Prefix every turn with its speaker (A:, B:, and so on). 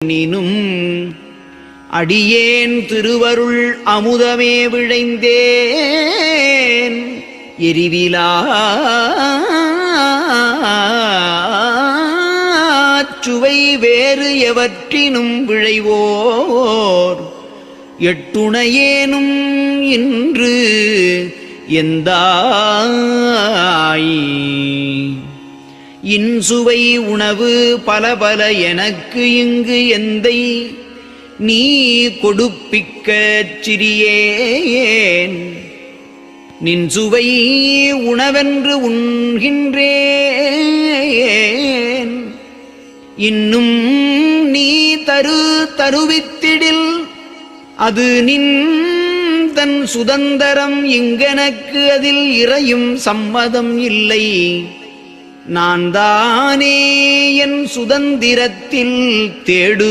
A: நீனும் அடியேன் திருவருள் அமுதமே விழைந்தேன் எரிவிலாச்சுவை வேறு எவற்றினும் விழைவோர் எட்டுணையேனும் இன்று எந்தாய் இன்சுவை உணவு பல பல எனக்கு இங்கு எந்தை நீ கொடுப்பிக்க சிறியேன் நின்சுவை உணவென்று உண்கின்றேன் இன்னும் நீ தருவித்திடில் அது நின் தன் சுதந்தரம் இங்கெனக்கு அதில் இறையும் சம்மதம் இல்லை நான் தானே என் சுதந்திரத்தில் தேடு